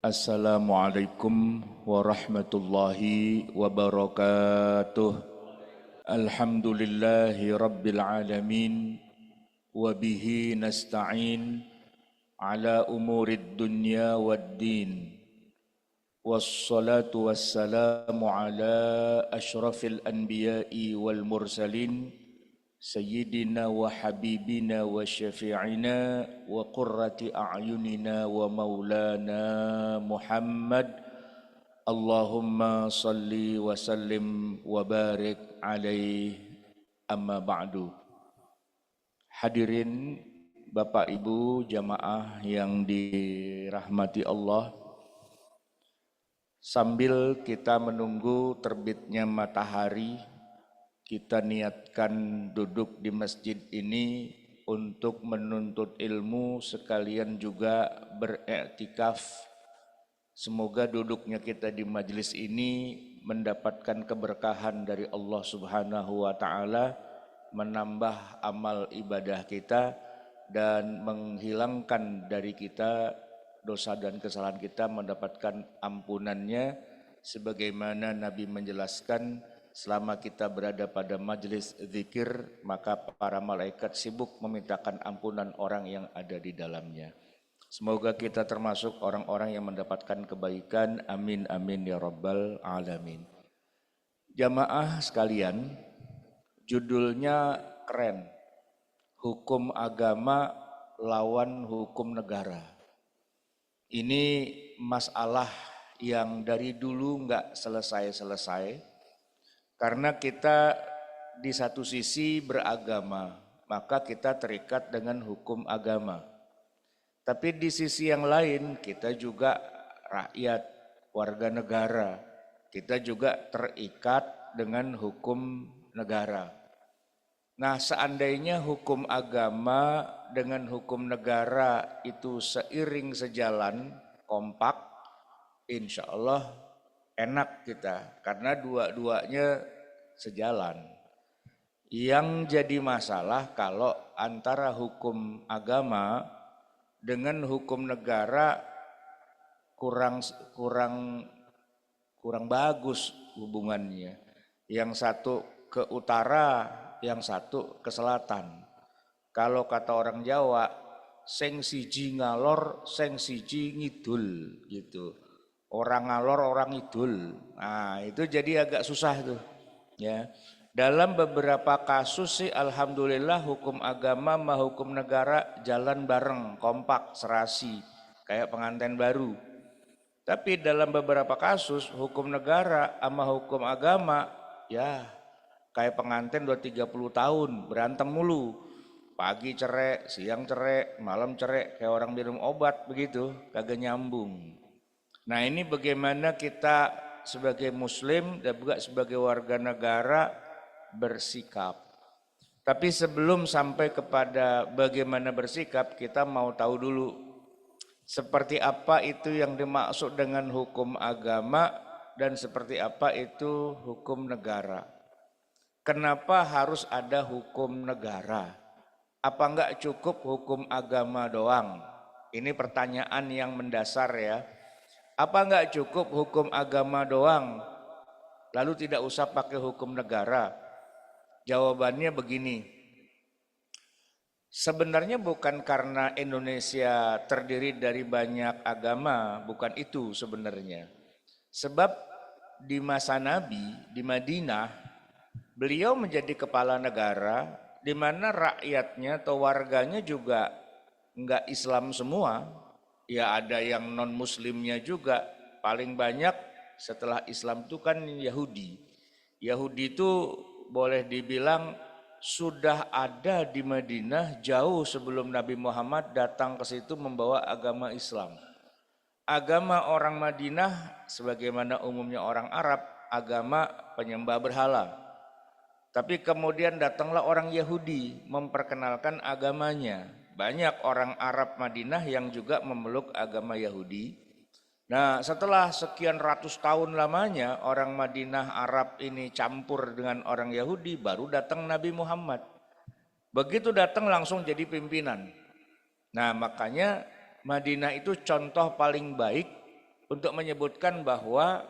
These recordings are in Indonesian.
Assalamualaikum warahmatullahi wabarakatuh. Alhamdulillahi rabbil alamin. Wabihi nasta'in ala umurid dunya waddin. Wassalatu wassalamu ala ashrafil anbiya'i wal mursalin. Sayyidina wa habibina wa syafi'ina wa qurrati a'yunina wa maulana Muhammad. Allahumma salli wa sallim wa barik alaih, amma ba'du. Hadirin Bapak Ibu jamaah yang dirahmati Allah, sambil kita menunggu terbitnya matahari, kita niatkan duduk di masjid ini untuk menuntut ilmu sekalian juga beriktikaf. Semoga duduknya kita di majelis ini mendapatkan keberkahan dari Allah Subhanahu wa taala, menambah amal ibadah kita dan menghilangkan dari kita dosa dan kesalahan kita, mendapatkan ampunannya sebagaimana Nabi menjelaskan, selama kita berada pada majelis zikir, maka para malaikat sibuk memintakan ampunan orang yang ada di dalamnya. Semoga kita termasuk orang-orang yang mendapatkan kebaikan. Amin amin ya rabbal alamin. Jamaah sekalian, judulnya keren. Hukum agama lawan hukum negara. Ini masalah yang dari dulu nggak selesai-selesai. Karena kita di satu sisi beragama, maka kita terikat dengan hukum agama. Tapi di sisi yang lain kita juga rakyat, warga negara. Kita juga terikat dengan hukum negara. Nah, seandainya hukum agama dengan hukum negara itu seiring sejalan, kompak, insya Allah enak kita, karena dua-duanya sejalan. Yang jadi masalah kalau antara hukum agama dengan hukum negara kurang bagus hubungannya. Yang satu ke utara, yang satu ke selatan. Kalau kata orang Jawa, sing siji ngalor, sing siji ngidul gitu. Orang ngalor, orang idul. Nah, itu jadi agak susah tuh. Ya. Dalam beberapa kasus sih alhamdulillah hukum agama sama hukum negara jalan bareng, kompak, serasi, kayak pengantin baru. Tapi dalam beberapa kasus hukum negara sama hukum agama ya kayak pengantin 2-30 tahun berantem mulu. Pagi cerai, siang cerai, malam cerai, kayak orang minum obat begitu, kagak nyambung. Nah, ini bagaimana kita sebagai muslim dan juga sebagai warga negara bersikap. Tapi sebelum sampai kepada bagaimana bersikap, kita mau tahu dulu seperti apa itu yang dimaksud dengan hukum agama dan seperti apa itu hukum negara. Kenapa harus ada hukum negara? Apa enggak cukup hukum agama doang? Ini pertanyaan yang mendasar ya. Apa enggak cukup hukum agama doang, lalu tidak usah pakai hukum negara? Jawabannya begini, sebenarnya bukan karena Indonesia terdiri dari banyak agama, bukan itu sebenarnya. Sebab di masa Nabi, di Madinah, beliau menjadi kepala negara, di mana rakyatnya atau warganya juga enggak Islam semua. Ya ada yang non muslimnya juga, paling banyak setelah Islam itu kan Yahudi. Yahudi itu boleh dibilang sudah ada di Madinah jauh sebelum Nabi Muhammad datang ke situ membawa agama Islam. Agama orang Madinah sebagaimana umumnya orang Arab, agama penyembah berhala. Tapi kemudian datanglah orang Yahudi memperkenalkan agamanya. Banyak orang Arab Madinah yang juga memeluk agama Yahudi. Nah, setelah sekian ratus tahun lamanya orang Madinah Arab ini campur dengan orang Yahudi, baru datang Nabi Muhammad. Begitu datang langsung jadi pimpinan. Nah, makanya Madinah itu contoh paling baik untuk menyebutkan bahwa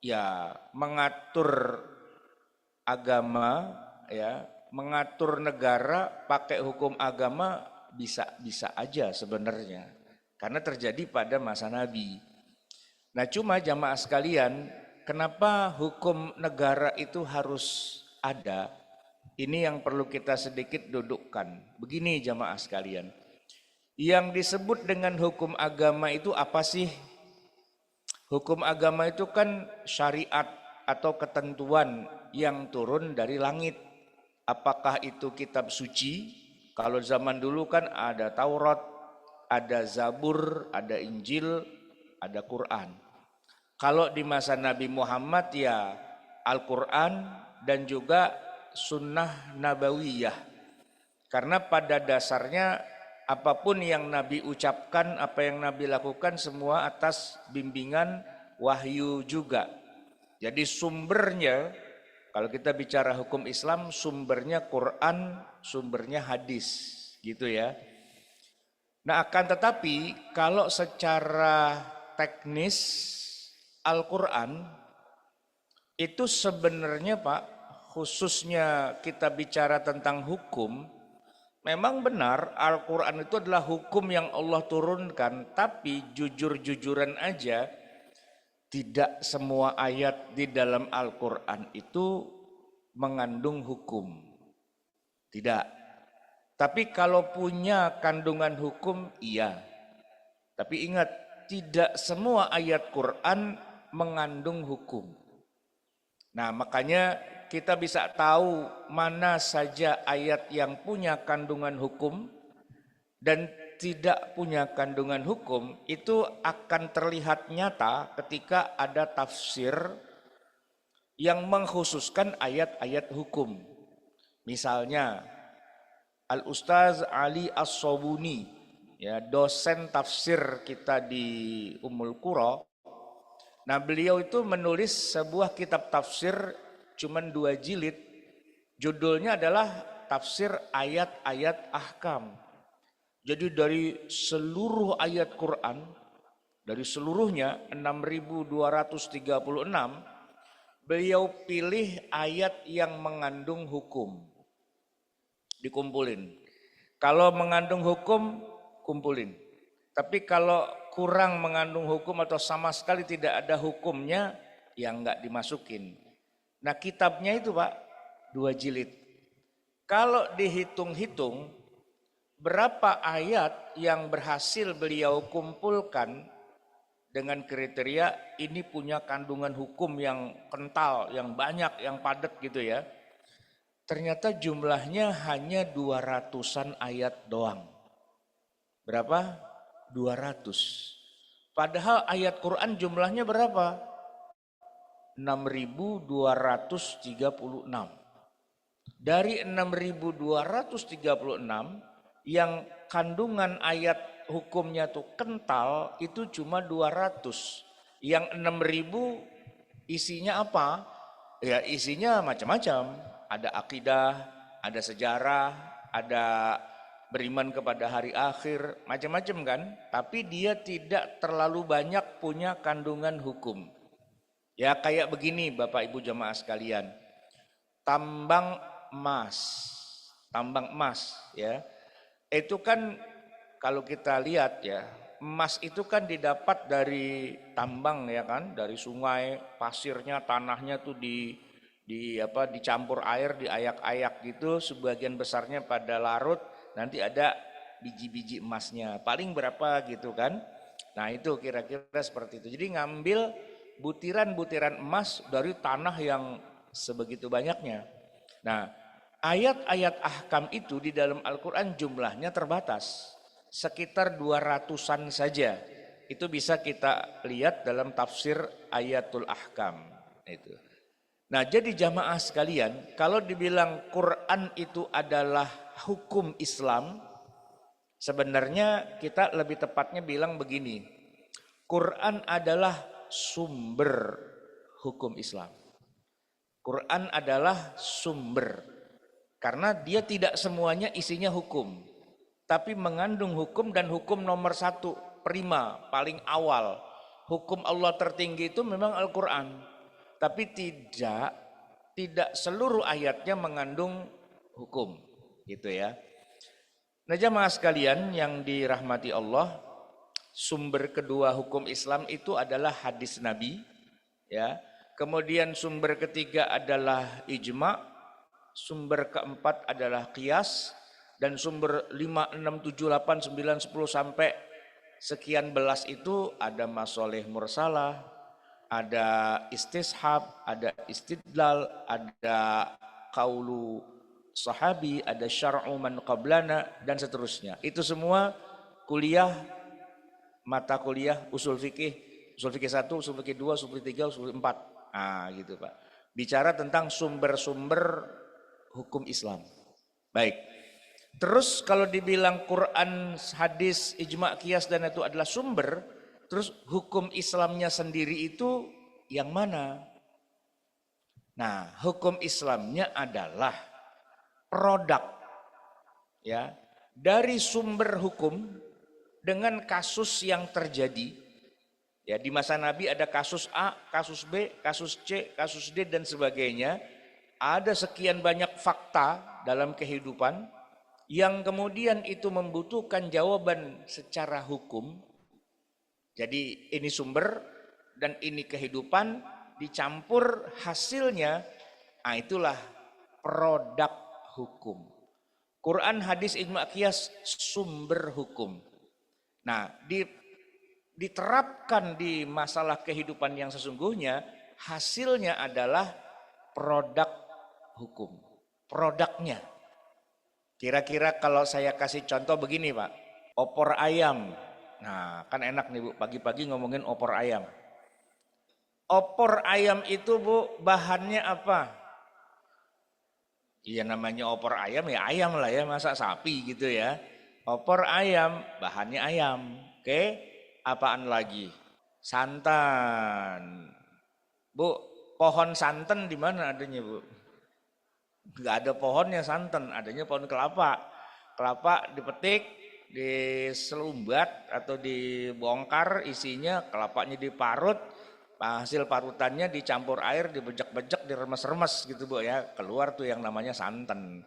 ya mengatur agama, ya mengatur negara pakai hukum agama bisa aja sebenarnya, karena terjadi pada masa Nabi. Nah cuma jamaah sekalian, kenapa hukum negara itu harus ada? Ini yang perlu kita sedikit dudukkan. Begini jamaah sekalian, yang disebut dengan hukum agama itu apa sih? Hukum agama itu kan syariat atau ketentuan yang turun dari langit. Apakah itu kitab suci? Kalau zaman dulu kan ada Taurat, ada Zabur, ada Injil, ada Quran. Kalau di masa Nabi Muhammad ya Al-Quran dan juga Sunnah Nabawiyah. Karena pada dasarnya apapun yang Nabi ucapkan, apa yang Nabi lakukan semua atas bimbingan wahyu juga. Jadi sumbernya, kalau kita bicara hukum Islam, sumbernya Quran, sumbernya hadis, gitu ya. Nah akan tetapi kalau secara teknis Al-Quran itu sebenarnya Pak, khususnya kita bicara tentang hukum, memang benar Al-Quran itu adalah hukum yang Allah turunkan, tapi jujur-jujuran aja tidak semua ayat di dalam Al-Quran itu mengandung hukum. Tidak. Tapi kalau punya kandungan hukum, iya. Tapi ingat, tidak semua ayat Quran mengandung hukum. Nah makanya kita bisa tahu mana saja ayat yang punya kandungan hukum dan tidak punya kandungan hukum, itu akan terlihat nyata ketika ada tafsir yang mengkhususkan ayat-ayat hukum. Misalnya Al-Ustaz Ali As-Sobuni, ya, dosen tafsir kita di Ummul Qura. Nah beliau itu menulis sebuah kitab tafsir cuman 2 jilid, judulnya adalah tafsir ayat-ayat ahkam. Jadi dari seluruh ayat Quran, dari seluruhnya 6.236, beliau pilih ayat yang mengandung hukum, dikumpulin. Kalau mengandung hukum, kumpulin. Tapi kalau kurang mengandung hukum atau sama sekali tidak ada hukumnya, ya enggak dimasukin. Nah kitabnya itu Pak 2 jilid. Kalau dihitung-hitung berapa ayat yang berhasil beliau kumpulkan dengan kriteria ini punya kandungan hukum yang kental, yang banyak, yang padat gitu ya. Ternyata jumlahnya hanya 200-an ayat doang. Berapa? 200. Padahal ayat Quran jumlahnya berapa? 6.236. Dari 6.236 yang kandungan ayat hukumnya tuh kental itu cuma 200. Yang 6.000 isinya apa? Ya isinya macam-macam. Ada akidah, ada sejarah, ada beriman kepada hari akhir, macam-macam kan. Tapi dia tidak terlalu banyak punya kandungan hukum. Ya kayak begini Bapak Ibu jamaah sekalian, tambang emas ya, itu kan kalau kita lihat ya, emas itu kan didapat dari tambang ya kan, dari sungai, pasirnya, tanahnya tuh dicampur air, diayak-ayak gitu, sebagian besarnya pada larut, nanti ada biji-biji emasnya, paling berapa gitu kan. Nah itu kira-kira seperti itu. Jadi ngambil butiran-butiran emas dari tanah yang sebegitu banyaknya. Nah, ayat-ayat ahkam itu di dalam Al-Quran jumlahnya terbatas. Sekitar 200-an saja. Itu bisa kita lihat dalam tafsir ayatul ahkam. Itu. Nah, jadi jamaah sekalian, kalau dibilang Quran itu adalah hukum Islam, sebenarnya kita lebih tepatnya bilang begini. Quran adalah sumber hukum Islam. Quran adalah sumber, karena dia tidak semuanya isinya hukum, tapi mengandung hukum, dan hukum nomor 1, prima, paling awal, hukum Allah tertinggi itu memang Al-Quran, tapi tidak seluruh ayatnya mengandung hukum, gitu ya. Nah, jamaah sekalian yang dirahmati Allah, sumber kedua hukum Islam itu adalah hadis Nabi, ya. Kemudian sumber ketiga adalah ijma, sumber keempat adalah qiyas, dan sumber 5, 6, 7, 8, 9, 10 sampai sekian belas itu ada masoleh mursalah, ada istishab, ada istidlal, ada qaulu sahabi, ada syar'u man qablana, dan seterusnya. Itu semua kuliah, mata kuliah usul fikih 1, usul fikih 2, usul fikih 3, usul fikih 4. Nah, gitu Pak. Bicara tentang sumber-sumber hukum Islam. Baik. Terus kalau dibilang Quran, hadis, ijma, qiyas dan itu adalah sumber, terus hukum Islamnya sendiri itu yang mana? Nah, hukum Islamnya adalah produk ya dari sumber hukum dengan kasus yang terjadi. Ya, di masa Nabi ada kasus A, kasus B, kasus C, kasus D dan sebagainya. Ada sekian banyak fakta dalam kehidupan yang kemudian itu membutuhkan jawaban secara hukum. Jadi ini sumber dan ini kehidupan dicampur hasilnya, nah itulah produk hukum. Quran, hadis, ijma, qiyas sumber hukum. Nah, diterapkan di masalah kehidupan yang sesungguhnya, hasilnya adalah produk hukum. Produknya. Kira-kira kalau saya kasih contoh begini Pak, opor ayam. Nah, kan enak nih Bu, pagi-pagi ngomongin opor ayam. Opor ayam itu Bu, bahannya apa? Iya namanya opor ayam ya ayam lah ya, masa sapi gitu ya. Opor ayam, bahannya ayam. Oke, apaan lagi? Santan. Bu, pohon santan di mana adanya Bu? Enggak ada pohonnya santan, adanya pohon kelapa. Kelapa dipetik, diselumbat atau dibongkar isinya, kelapanya diparut, hasil parutannya dicampur air, dibejek-bejek, diremes-remes gitu Bu ya, keluar tuh yang namanya santan.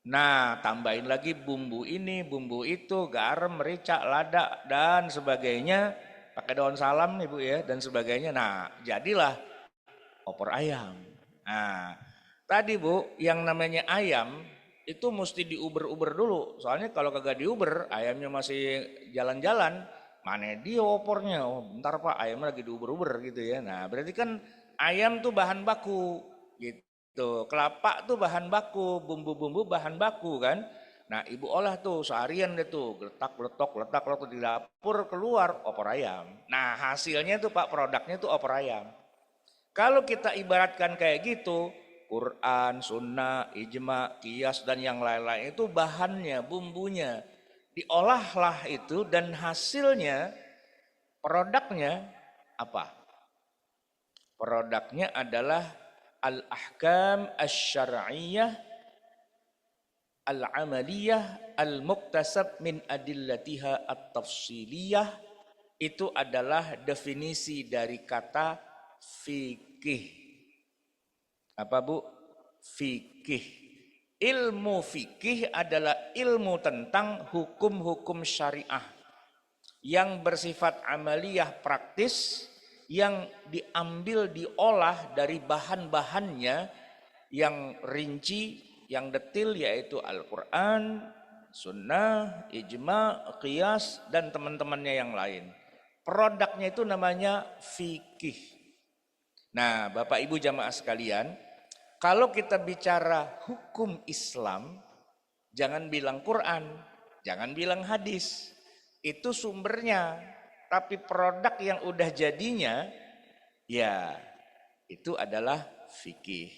Nah, tambahin lagi bumbu ini, bumbu itu, garam, merica, lada dan sebagainya, pakai daun salam nih Bu ya dan sebagainya. Nah, jadilah opor ayam. Nah, tadi Bu, yang namanya ayam itu mesti diuber-uber dulu. Soalnya kalau kagak diuber, ayamnya masih jalan-jalan, mana dia opornya? Oh, bentar Pak, ayamnya lagi diuber-uber gitu ya. Nah, berarti kan ayam tuh bahan baku gitu. Kelapa tuh bahan baku, bumbu-bumbu bahan baku kan. Nah, ibu olah tuh seharian deh tuh, letak-letok di dapur, keluar opor ayam. Nah, hasilnya tuh Pak, produknya tuh opor ayam. Kalau kita ibaratkan kayak gitu, Quran, sunnah, ijma, qiyas dan yang lain-lain itu bahannya, bumbunya. Diolahlah itu dan hasilnya, produknya apa? Produknya adalah al-ahkam asy-syar'iyyah al-amaliyah al-muktasab min adillatiha at-tafsiliyah. Itu adalah definisi dari kata fikih. Apa Bu? Fikih. Ilmu fikih adalah ilmu tentang hukum-hukum syariah yang bersifat amaliyah praktis, yang diambil diolah dari bahan-bahannya yang rinci, yang detil, yaitu Al-Quran, sunnah, ijma, qiyas dan teman-temannya yang lain. Produknya itu namanya fikih. Nah, Bapak Ibu jamaah sekalian, kalau kita bicara hukum Islam, jangan bilang Quran, jangan bilang hadis. Itu sumbernya, tapi produk yang udah jadinya, ya itu adalah fikih.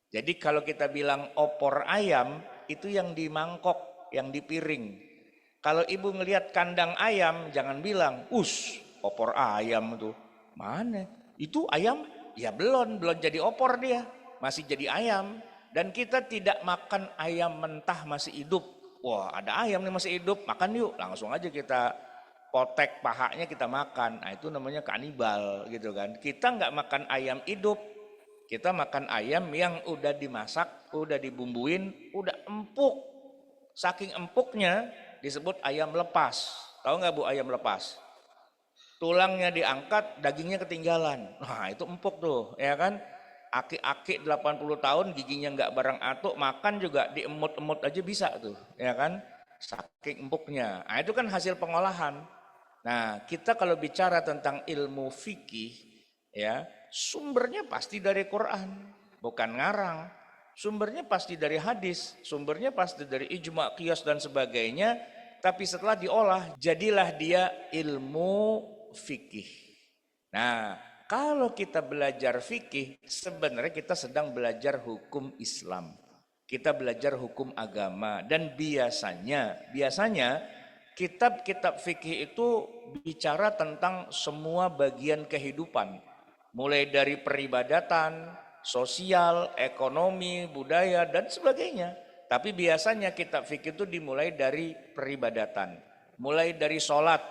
Jadi kalau kita bilang opor ayam, itu yang di mangkok, yang di piring. Kalau ibu ngelihat kandang ayam, jangan bilang, opor ayam tuh. Mana? Itu ayam? Ya belum jadi opor dia, masih jadi ayam. Dan kita tidak makan ayam mentah masih hidup. Wah, ada ayam nih masih hidup, makan yuk. Langsung aja kita potek pahanya kita makan. Nah, itu namanya kanibal gitu kan. Kita nggak makan ayam hidup, kita makan ayam yang udah dimasak, udah dibumbuin, udah empuk. Saking empuknya disebut ayam lepas. Tahu nggak Bu ayam lepas? Tulangnya diangkat, dagingnya ketinggalan. Nah itu empuk tuh, ya kan? Aki-aki 80 tahun giginya nggak barang atuk, makan juga diemut-emut aja bisa tuh, ya kan? Saking empuknya. Nah itu kan hasil pengolahan. Nah kita kalau bicara tentang ilmu fikih, ya sumbernya pasti dari Quran, bukan ngarang. Sumbernya pasti dari hadis, sumbernya pasti dari ijma, qiyas dan sebagainya. Tapi setelah diolah, jadilah dia ilmu fikih. Nah, kalau kita belajar fikih, sebenarnya kita sedang belajar hukum Islam. Kita belajar hukum agama dan biasanya kitab-kitab fikih itu bicara tentang semua bagian kehidupan. Mulai dari peribadatan, sosial, ekonomi, budaya dan sebagainya. Tapi biasanya kitab fikih itu dimulai dari peribadatan, mulai dari sholat,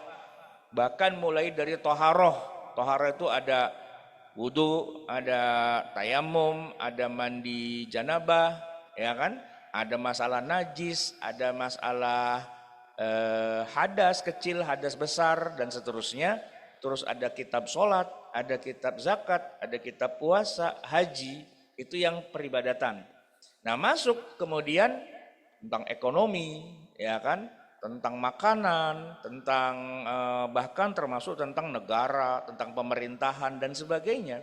bahkan mulai dari toharoh. Toharoh itu ada wudhu, ada tayamum, ada mandi janabah, ya kan? Ada masalah najis, ada masalah hadas kecil, hadas besar dan seterusnya. Terus ada kitab sholat, ada kitab zakat, ada kitab puasa, haji, itu yang peribadatan. Nah masuk kemudian tentang ekonomi, ya kan, tentang makanan, tentang bahkan termasuk tentang negara, tentang pemerintahan dan sebagainya.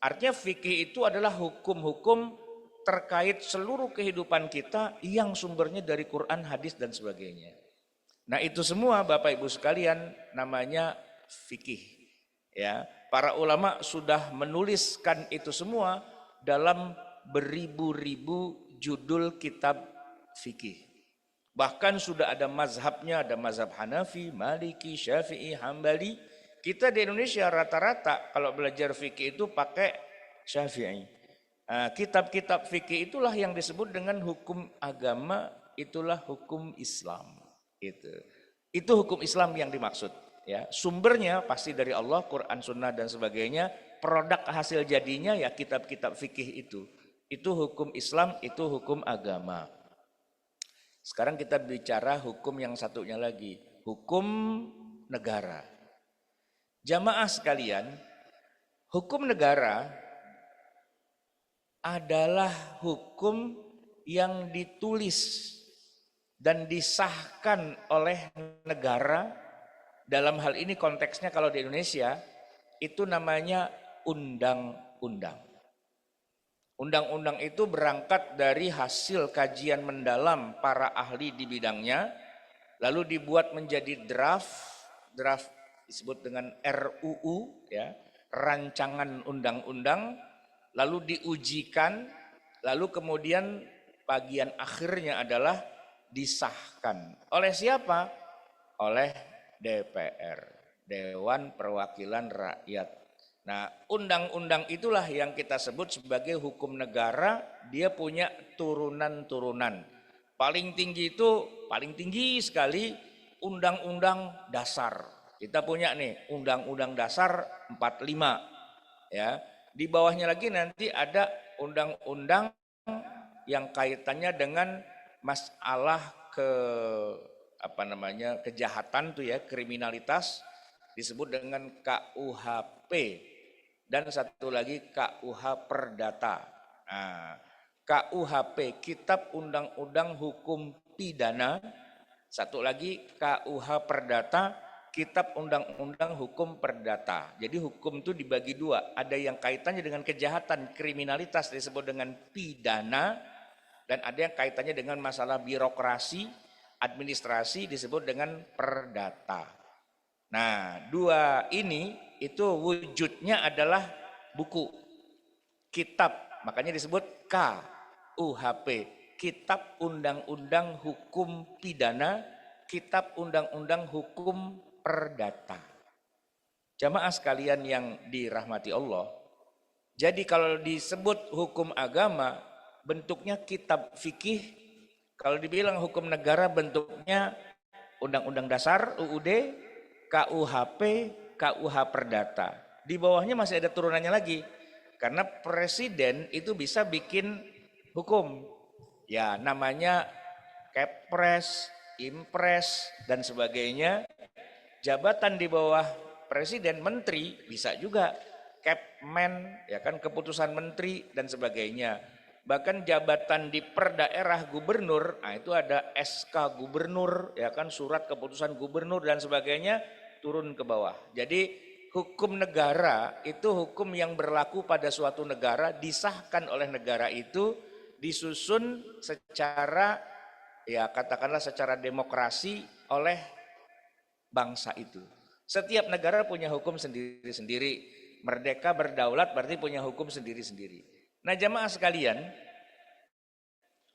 Artinya fikih itu adalah hukum-hukum terkait seluruh kehidupan kita yang sumbernya dari Quran, hadis dan sebagainya. Nah itu semua Bapak Ibu sekalian namanya fikih. Ya, para ulama sudah menuliskan itu semua dalam beribu-ribu judul kitab fikih. Bahkan sudah ada mazhabnya, ada mazhab Hanafi, Maliki, Syafi'i, Hambali. Kita di Indonesia rata-rata kalau belajar fikih itu pakai Syafi'i. Nah, kitab-kitab fikih itulah yang disebut dengan hukum agama, itulah hukum Islam. Itu hukum Islam yang dimaksud. Ya, sumbernya pasti dari Allah, Quran, Sunnah dan sebagainya. Produk hasil jadinya ya kitab-kitab fikih itu. Itu hukum Islam, itu hukum agama. Sekarang kita bicara hukum yang satunya lagi, hukum negara. Jamaah sekalian, hukum negara adalah hukum yang ditulis dan disahkan oleh negara. Dalam hal ini konteksnya kalau di Indonesia itu namanya undang-undang. Undang-undang itu berangkat dari hasil kajian mendalam para ahli di bidangnya, lalu dibuat menjadi draft disebut dengan RUU, ya, rancangan undang-undang, lalu diujikan, lalu kemudian bagian akhirnya adalah disahkan. Oleh siapa? Oleh DPR, Dewan Perwakilan Rakyat. Nah, undang-undang itulah yang kita sebut sebagai hukum negara. Dia punya turunan-turunan. Paling tinggi sekali undang-undang dasar. Kita punya nih undang-undang dasar 45. Ya, di bawahnya lagi nanti ada undang-undang yang kaitannya dengan masalah kejahatan tuh ya, kriminalitas, disebut dengan KUHP, dan satu lagi KUH Perdata. Nah, KUHP Kitab Undang-Undang Hukum Pidana, satu lagi KUH Perdata Kitab Undang-Undang Hukum Perdata. Jadi hukum itu dibagi dua, ada yang kaitannya dengan kejahatan kriminalitas disebut dengan pidana, dan ada yang kaitannya dengan masalah birokrasi administrasi disebut dengan perdata. Nah, dua ini itu wujudnya adalah buku, kitab, makanya disebut KUHP, Kitab Undang-Undang Hukum Pidana, Kitab Undang-Undang Hukum Perdata. Jamaah sekalian yang dirahmati Allah, jadi kalau disebut hukum agama bentuknya kitab fikih. Kalau dibilang hukum negara bentuknya undang-undang dasar UUD, KUHP, KUH Perdata. Di bawahnya masih ada turunannya lagi. Karena presiden itu bisa bikin hukum. Ya, namanya Kepres, Impres, dan sebagainya. Jabatan di bawah presiden, menteri, bisa juga Kepmen, ya kan, keputusan menteri dan sebagainya. Bahkan jabatan di per daerah gubernur, nah itu ada SK gubernur, ya kan, surat keputusan gubernur dan sebagainya, turun ke bawah. Jadi hukum negara itu hukum yang berlaku pada suatu negara, disahkan oleh negara itu, disusun secara, ya katakanlah secara demokrasi oleh bangsa itu. Setiap negara punya hukum sendiri-sendiri. Merdeka berdaulat berarti punya hukum sendiri-sendiri. Nah, jamaah sekalian,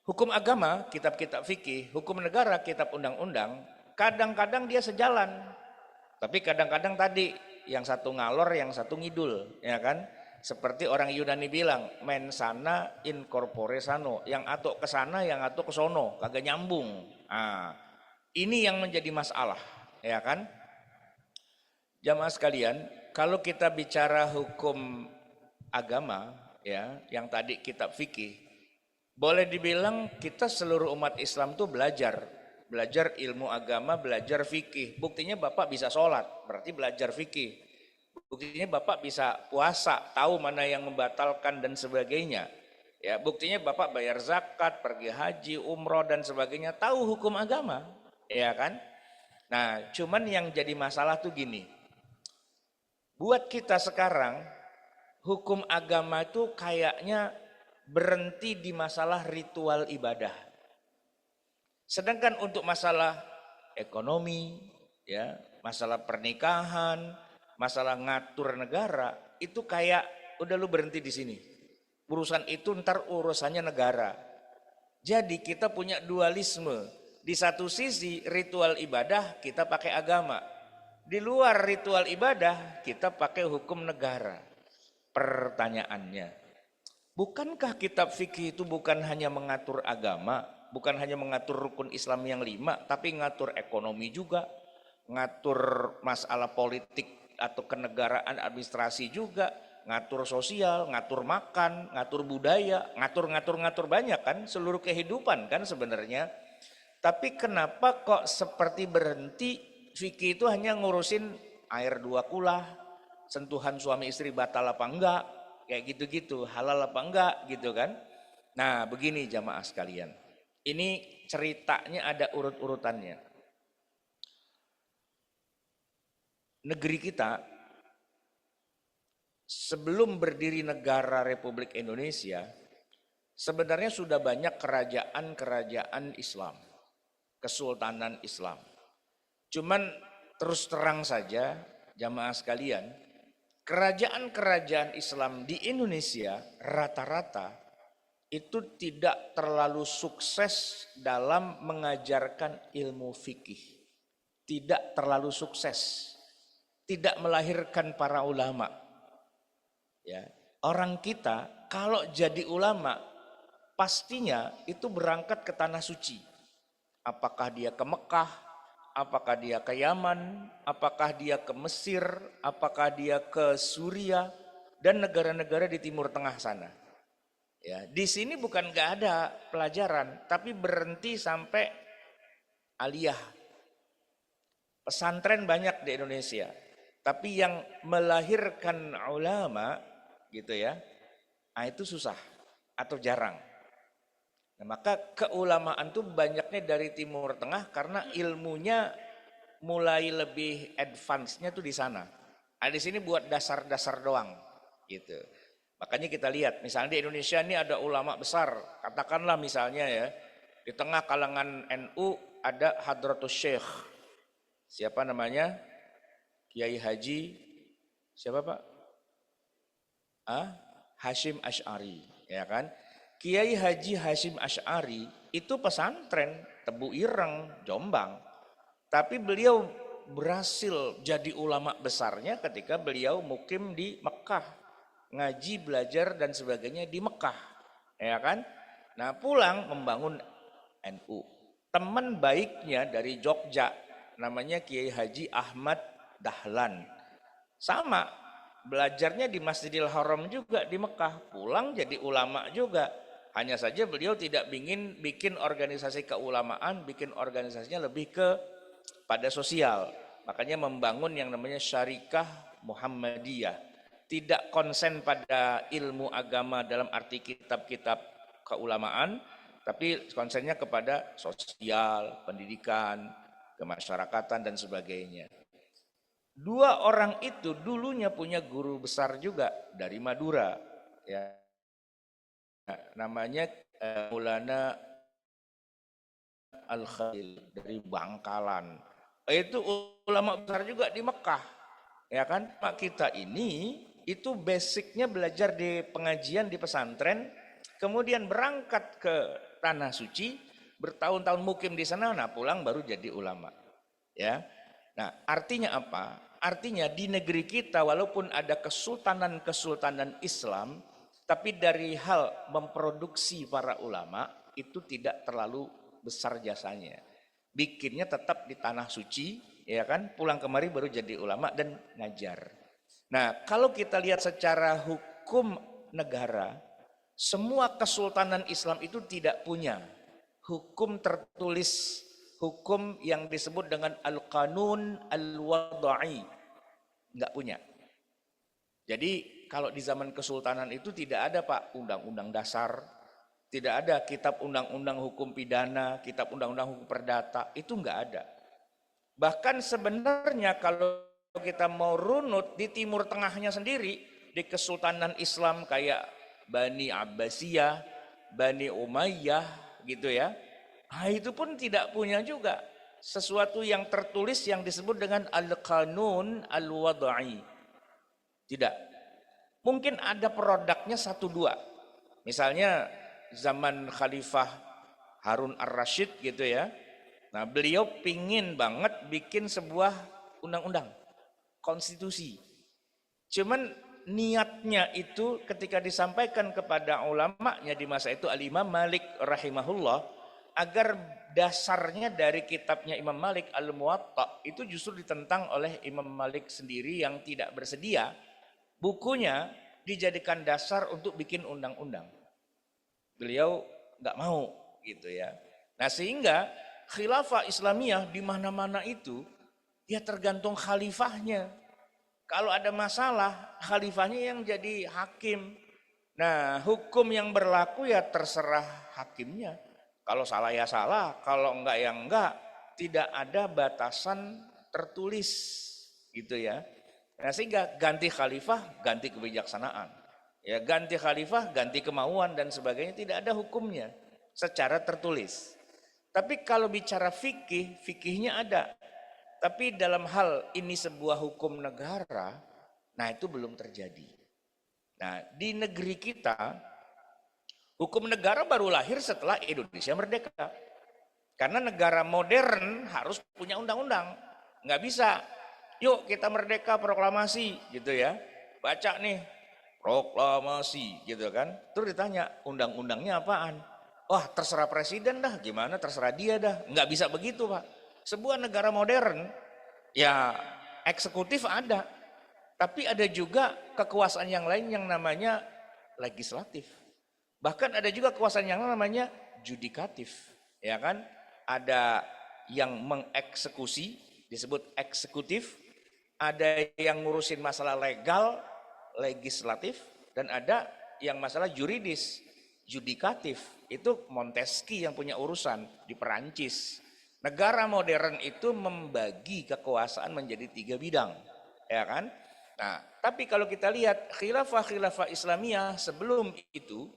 hukum agama, kitab-kitab fikih, hukum negara, kitab undang-undang, kadang-kadang dia sejalan. Tapi kadang-kadang tadi yang satu ngalor, yang satu ngidul, ya kan? Seperti orang Yunani bilang, mensana in corpore sano, yang atau ke sana, yang atau ke sono, kagak nyambung. Nah, ini yang menjadi masalah, ya kan? Jamaah sekalian, kalau kita bicara hukum agama, ya, yang tadi kitab fikih, boleh dibilang kita seluruh umat Islam tuh belajar ilmu agama, belajar fikih. Buktinya Bapak bisa sholat, berarti belajar fikih. Buktinya Bapak bisa puasa, tahu mana yang membatalkan dan sebagainya. Ya, buktinya Bapak bayar zakat, pergi haji, umroh dan sebagainya, tahu hukum agama, ya kan? Nah, cuman yang jadi masalah tuh gini. Buat kita sekarang, hukum agama itu kayaknya berhenti di masalah ritual ibadah. Sedangkan untuk masalah ekonomi, ya, masalah pernikahan, masalah ngatur negara, itu kayak udah lu berhenti di sini. Urusan itu ntar urusannya negara. Jadi kita punya dualisme. Di satu sisi ritual ibadah kita pakai agama. Di luar ritual ibadah kita pakai hukum negara. Pertanyaannya, bukankah kitab fikih itu bukan hanya mengatur agama, bukan hanya mengatur rukun Islam yang 5, tapi ngatur ekonomi juga, ngatur masalah politik atau kenegaraan, administrasi juga, ngatur sosial, ngatur makan, ngatur budaya, ngatur banyak kan, seluruh kehidupan kan sebenarnya. Tapi kenapa kok seperti berhenti? Fikih itu hanya ngurusin air 2 kulah, sentuhan suami istri batal apa enggak, kayak gitu-gitu, halal apa enggak gitu kan. Nah, begini jamaah sekalian. Ini ceritanya ada urut-urutannya. Negeri kita sebelum berdiri negara Republik Indonesia, sebenarnya sudah banyak kerajaan-kerajaan Islam, kesultanan Islam. Cuman terus terang saja jamaah sekalian, kerajaan-kerajaan Islam di Indonesia rata-rata itu tidak terlalu sukses dalam mengajarkan ilmu fikih. Tidak terlalu sukses. Tidak melahirkan para ulama. Ya, orang kita kalau jadi ulama pastinya itu berangkat ke tanah suci. Apakah dia ke Mekah, apakah dia ke Yaman, apakah dia ke Mesir, apakah dia ke Suriah dan negara-negara di Timur Tengah sana. Ya, di sini bukan nggak ada pelajaran, tapi berhenti sampai aliyah. Pesantren banyak di Indonesia, tapi yang melahirkan ulama gitu ya, nah itu susah atau jarang. Nah, maka keulamaan itu banyaknya dari Timur Tengah karena ilmunya mulai lebih advance-nya tuh di sana. Nah, di sini buat dasar-dasar doang gitu. Makanya kita lihat misalnya di Indonesia ini ada ulama besar, katakanlah misalnya ya, di tengah kalangan NU ada Hadratus Syekh. Siapa namanya? Kiai Haji siapa Pak? Hashim Asy'ari, ya kan? Kiai Haji Hashim Asy'ari itu pesantren Tebu Ireng, Jombang. Tapi beliau berhasil jadi ulama besarnya ketika beliau mukim di Mekah. Ngaji, belajar dan sebagainya di Mekah. Ya kan? Nah, pulang membangun NU. Teman baiknya dari Jogja namanya Kiai Haji Ahmad dahlan. Sama, belajarnya di Masjidil Haram juga di Mekah, pulang jadi ulama juga. Hanya saja beliau tidak ingin bikin organisasi keulamaan, bikin organisasinya lebih ke pada sosial. Makanya membangun yang namanya Syarikah Muhammadiyah. Tidak konsen pada ilmu agama dalam arti kitab-kitab keulamaan, tapi konsennya kepada sosial, pendidikan, kemasyarakatan dan sebagainya. Dua orang itu dulunya punya guru besar juga dari Madura, ya, namanya Maulana Al-Khalil dari Bangkalan. Itu ulama besar juga di Mekah, ya kan? Mak kita ini itu basicnya belajar di pengajian di pesantren, kemudian berangkat ke tanah suci, bertahun-tahun mukim di sana, nah pulang baru jadi ulama, ya. Nah, artinya apa? Artinya di negeri kita walaupun ada kesultanan-kesultanan Islam, tapi dari hal memproduksi para ulama itu tidak terlalu besar jasanya. Bikinnya tetap di tanah suci, ya kan? Pulang kemari baru jadi ulama dan ngajar. Nah, kalau kita lihat secara hukum negara, semua kesultanan Islam itu tidak punya hukum tertulis, hukum yang disebut dengan al-qanun al-wada'i, enggak punya. Jadi kalau di zaman kesultanan itu tidak ada Pak undang-undang dasar, tidak ada kitab undang-undang hukum pidana, kitab undang-undang hukum perdata, itu enggak ada. Bahkan sebenarnya kalau kita mau runut di Timur Tengahnya sendiri, di kesultanan Islam kayak Bani Abbasiyah, Bani Umayyah gitu ya. Nah, itu pun tidak punya juga sesuatu yang tertulis yang disebut dengan al-qanun al-wada'i. Tidak. Mungkin ada produknya satu dua. Misalnya zaman Khalifah Harun ar-Rasyid gitu ya. Nah, beliau pingin banget bikin sebuah undang-undang, konstitusi. Cuman niatnya itu ketika disampaikan kepada ulamanya di masa itu Al-Imam Malik rahimahullah, agar dasarnya dari kitabnya Imam Malik Al-Muwatta itu justru ditentang oleh Imam Malik sendiri yang tidak bersedia bukunya dijadikan dasar untuk bikin undang-undang. Beliau nggak mau gitu ya. Nah, sehingga khilafah Islamiyah di mana-mana itu ya tergantung khalifahnya. Kalau ada masalah, khalifahnya yang jadi hakim. Nah, hukum yang berlaku ya terserah hakimnya. Kalau salah ya salah, kalau enggak ya enggak. Tidak ada batasan tertulis gitu ya. Nah, sehingga ganti khalifah, ganti kebijaksanaan. Ya, ganti khalifah, ganti kemauan dan sebagainya, tidak ada hukumnya secara tertulis. Tapi kalau bicara fikih, fikihnya ada. Tapi dalam hal ini sebuah hukum negara, nah itu belum terjadi. Nah, di negeri kita, hukum negara baru lahir setelah Indonesia merdeka. Karena negara modern harus punya undang-undang. Nggak bisa, yuk kita merdeka proklamasi gitu ya. Baca nih, proklamasi gitu kan. Terus ditanya, undang-undangnya apaan? Wah, terserah presiden dah, gimana terserah dia dah. Nggak bisa begitu Pak. Sebuah negara modern, ya eksekutif ada, tapi ada juga kekuasaan yang lain yang namanya legislatif. Bahkan ada juga kekuasaan yang namanya judikatif, ya kan? Ada yang mengeksekusi, disebut eksekutif, ada yang ngurusin masalah legal, legislatif, dan ada yang masalah juridis, judikatif. Itu Montesquieu yang punya urusan di Perancis. Negara modern itu membagi kekuasaan menjadi 3 bidang, ya kan? Nah, tapi kalau kita lihat khilafah Islamiyah sebelum itu,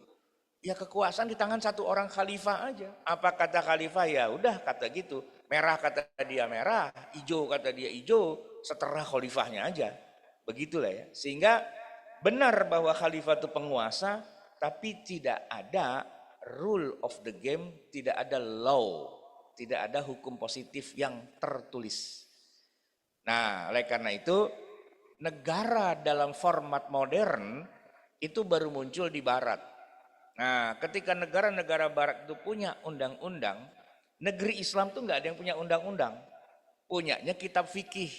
ya kekuasaan di tangan satu orang khalifah aja. Apa kata khalifah? Ya udah kata gitu. Merah kata dia merah, hijau kata dia hijau, seterah khalifahnya aja. Begitulah ya. Sehingga benar bahwa khalifah itu penguasa, tapi tidak ada rule of the game, tidak ada law. Tidak ada hukum positif yang tertulis. Nah, oleh karena itu negara dalam format modern itu baru muncul di barat. Nah, ketika negara-negara barat itu punya undang-undang, negeri Islam tuh nggak ada yang punya undang-undang. Punyanya kitab fikih.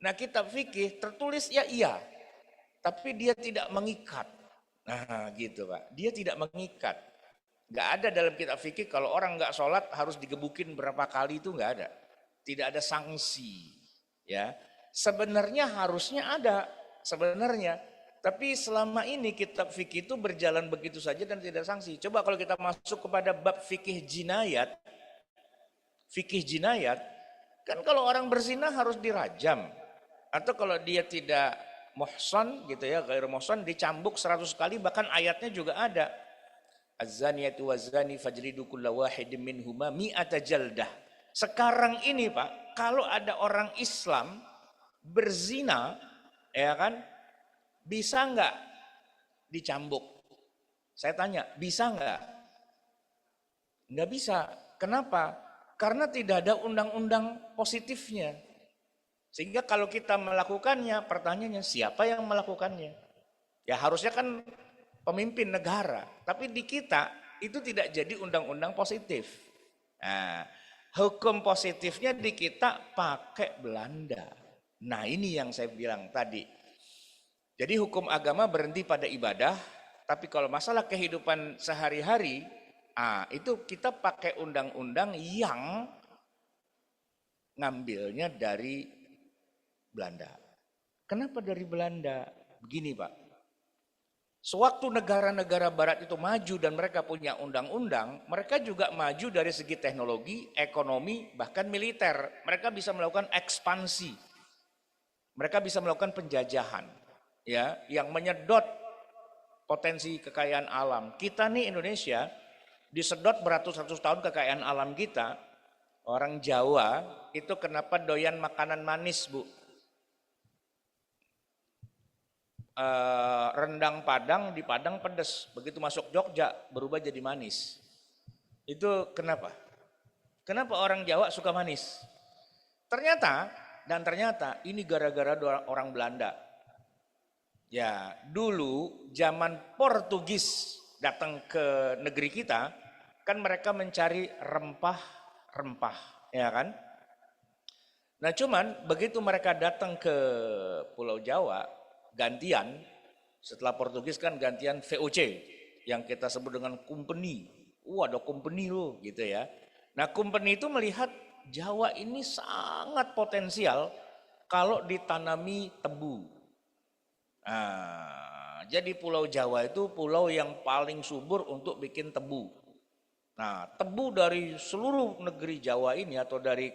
Nah kitab fikih tertulis ya iya, tapi dia tidak mengikat. Nah gitu Pak, dia tidak mengikat. Nggak ada dalam kitab fikih kalau orang nggak sholat harus digebukin berapa kali, itu nggak ada. Tidak ada sanksi. Ya, sebenarnya harusnya ada, sebenarnya. Tapi selama ini kitab fikih itu berjalan begitu saja dan tidak sanksi. Coba kalau kita masuk kepada bab fikih jinayat, kan kalau orang berzina harus dirajam. Atau kalau dia tidak muhsan gitu ya, ghairu muhsan, dicambuk 100 kali, bahkan ayatnya juga ada. Az-zaniyatu waz-zani fajlidu kulla wahidin minhuma mi'ata jaldah. Sekarang ini Pak, kalau ada orang Islam berzina, ya kan, bisa nggak dicambuk? Saya tanya, bisa nggak? Nggak bisa. Kenapa? Karena tidak ada undang-undang positifnya. Sehingga kalau kita melakukannya, pertanyaannya siapa yang melakukannya? Ya harusnya kan pemimpin negara. Tapi di kita itu tidak jadi undang-undang positif. Nah, hukum positifnya di kita pakai Belanda. Nah ini yang saya bilang tadi. Jadi hukum agama berhenti pada ibadah, tapi kalau masalah kehidupan sehari-hari, itu kita pakai undang-undang yang ngambilnya dari Belanda. Kenapa dari Belanda? Begini Pak, sewaktu negara-negara barat itu maju dan mereka punya undang-undang, mereka juga maju dari segi teknologi, ekonomi, bahkan militer. Mereka bisa melakukan ekspansi, mereka bisa melakukan penjajahan, ya, yang menyedot potensi kekayaan alam. Kita nih Indonesia disedot beratus-ratus tahun kekayaan alam kita. Orang Jawa itu kenapa doyan makanan manis Bu? Rendang Padang di Padang pedas, begitu masuk Jogja berubah jadi manis. Itu kenapa? Kenapa orang Jawa suka manis? Ternyata ini gara-gara orang Belanda. Ya, dulu zaman Portugis datang ke negeri kita, kan mereka mencari rempah-rempah, ya kan? Nah, cuman begitu mereka datang ke Pulau Jawa, gantian, setelah Portugis kan gantian VOC yang kita sebut dengan company. Ada company loh gitu ya. Nah company itu melihat Jawa ini sangat potensial kalau ditanami tebu. Nah, jadi Pulau Jawa itu pulau yang paling subur untuk bikin tebu. Nah tebu dari seluruh negeri Jawa ini atau dari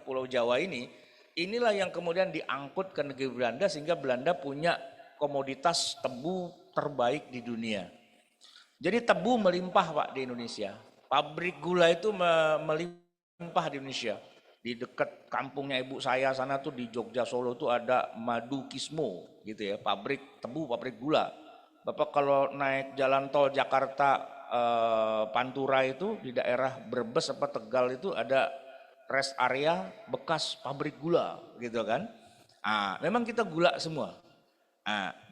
Pulau Jawa ini, inilah yang kemudian diangkut ke negeri Belanda sehingga Belanda punya komoditas tebu terbaik di dunia. Jadi tebu melimpah Pak di Indonesia. Pabrik gula itu melimpah di Indonesia. Di dekat kampungnya ibu saya sana tuh di Jogja Solo tuh ada Madu Kismo gitu ya, pabrik tebu, pabrik gula. Bapak kalau naik jalan tol Jakarta Pantura itu di daerah Brebes apa Tegal itu ada rest area bekas pabrik gula gitu kan. Memang kita gula semua.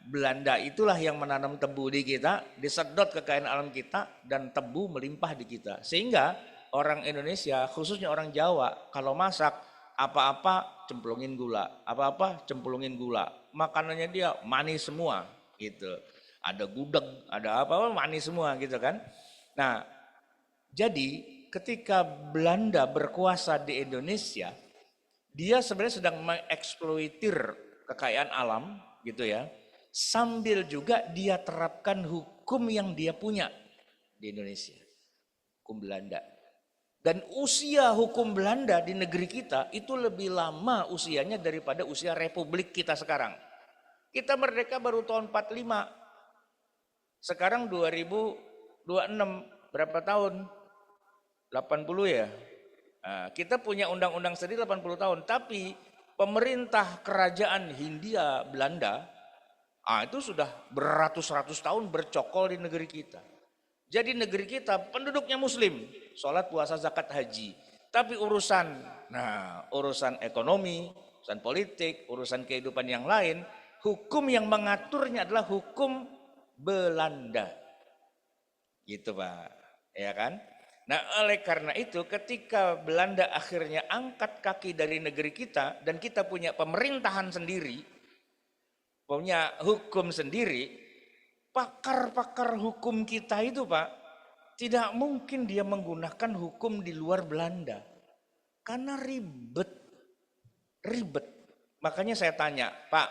Belanda itulah yang menanam tebu di kita, disedot kekayaan alam kita dan tebu melimpah di kita. Sehingga orang Indonesia, khususnya orang Jawa, kalau masak apa-apa cemplungin gula, apa-apa cemplungin gula. Makanannya dia manis semua gitu. Ada gudeg, ada apa-apa manis semua gitu kan. Nah, jadi ketika Belanda berkuasa di Indonesia, dia sebenarnya sedang mengeksploitir kekayaan alam gitu ya, sambil juga dia terapkan hukum yang dia punya di Indonesia, hukum Belanda. Dan usia hukum Belanda di negeri kita itu lebih lama usianya daripada usia republik kita sekarang. Kita merdeka baru tahun 45, sekarang 2026, berapa tahun? 80 ya. Kita punya undang-undang sendiri 80 tahun, tapi pemerintah kerajaan Hindia Belanda itu sudah beratus-ratus tahun bercokol di negeri kita. Jadi negeri kita penduduknya muslim, sholat, puasa, zakat, haji. Tapi urusan ekonomi, urusan politik, urusan kehidupan yang lain, hukum yang mengaturnya adalah hukum Belanda. Gitu Pak, ya kan? Nah, oleh karena itu ketika Belanda akhirnya angkat kaki dari negeri kita dan kita punya pemerintahan sendiri, punya hukum sendiri, pakar-pakar hukum kita itu Pak, tidak mungkin dia menggunakan hukum di luar Belanda. Karena ribet. Ribet. Makanya saya tanya, Pak,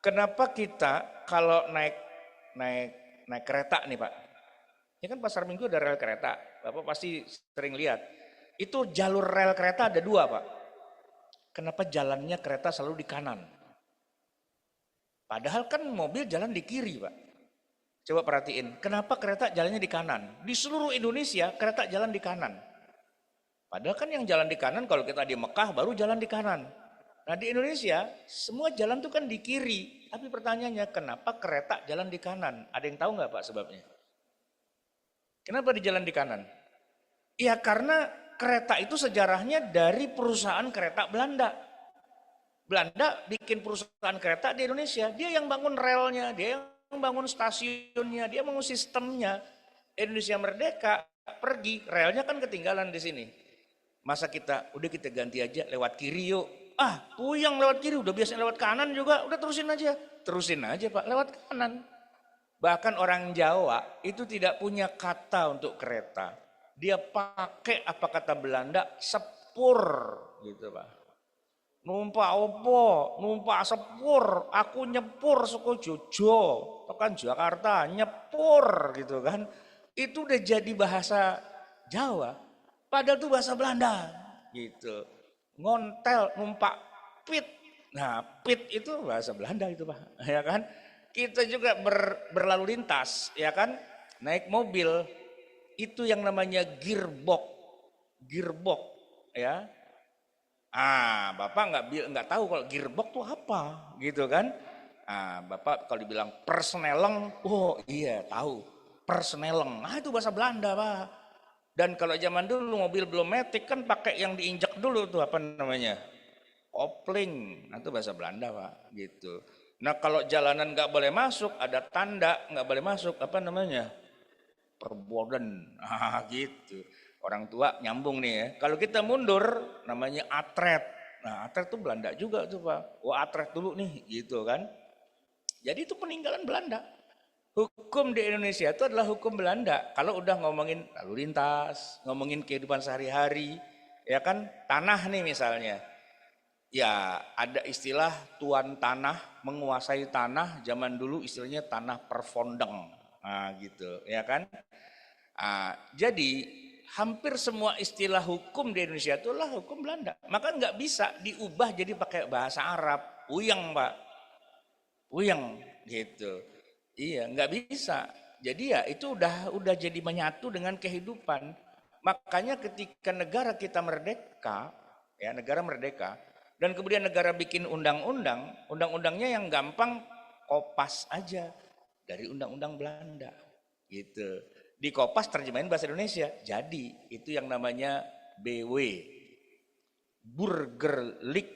kenapa kita kalau naik kereta nih Pak? Ya kan pasar Minggu ada rel kereta. Bapak pasti sering lihat. Itu jalur rel kereta ada dua Pak. Kenapa jalannya kereta selalu di kanan? Padahal kan mobil jalan di kiri Pak. Coba perhatiin, kenapa kereta jalannya di kanan? Di seluruh Indonesia kereta jalan di kanan. Padahal kan yang jalan di kanan kalau kita di Mekah baru jalan di kanan. Nah di Indonesia semua jalan tuh kan di kiri. Tapi pertanyaannya kenapa kereta jalan di kanan? Ada yang tahu nggak Pak sebabnya? Kenapa di jalan di kanan? Ya karena kereta itu sejarahnya dari perusahaan kereta Belanda. Belanda bikin perusahaan kereta di Indonesia. Dia yang bangun relnya, dia yang bangun stasiunnya, dia bangun sistemnya. Indonesia merdeka, pergi, relnya kan ketinggalan di sini. Masa udah kita ganti aja lewat kiri yuk. Ah, puyeng lewat kiri, udah biasa lewat kanan juga, udah terusin aja. Terusin aja Pak, lewat kanan. Bahkan orang Jawa itu tidak punya kata untuk kereta. Dia pakai apa kata Belanda, sepur gitu Pak. Numpak opo, numpak sepur, aku nyepur suku Jojo, tekan Jakarta, nyepur gitu kan. Itu udah jadi bahasa Jawa, padahal itu bahasa Belanda gitu. Ngontel, numpak pit. Nah, pit itu bahasa Belanda itu Pak, ya kan? Kita juga berlalu lintas, ya kan? Naik mobil, itu yang namanya gearbox, gearbox, ya. Bapak nggak tahu kalau gearbox itu apa, gitu kan? Bapak kalau dibilang persneleng, oh iya tahu, persneleng. Itu bahasa Belanda Pak. Dan kalau zaman dulu mobil belum matic kan pakai yang diinjak dulu tuh apa namanya, kopling. Itu bahasa Belanda Pak, gitu. Nah kalau jalanan nggak boleh masuk, ada tanda nggak boleh masuk, apa namanya, perboden, gitu. Orang tua nyambung nih ya. Kalau kita mundur namanya atret. Nah atret itu Belanda juga tuh Pak. Atret dulu nih gitu kan. Jadi itu peninggalan Belanda. Hukum di Indonesia itu adalah hukum Belanda. Kalau udah ngomongin lalu lintas, ngomongin kehidupan sehari-hari, ya kan tanah nih misalnya. Ya ada istilah tuan tanah, menguasai tanah. Zaman dulu istilahnya tanah perfondeng. Nah gitu ya kan. Jadi hampir semua istilah hukum di Indonesia itulah hukum Belanda. Maka nggak bisa diubah jadi pakai bahasa Arab. Puyeng Pak, puyeng gitu. Iya nggak bisa. Jadi ya itu udah jadi menyatu dengan kehidupan. Makanya ketika negara kita merdeka, ya negara merdeka, dan kemudian negara bikin undang-undang, undang-undangnya yang gampang kopas aja dari undang-undang Belanda, gitu. Di kopas terjemahin bahasa Indonesia, jadi itu yang namanya BW, Burgerlijk,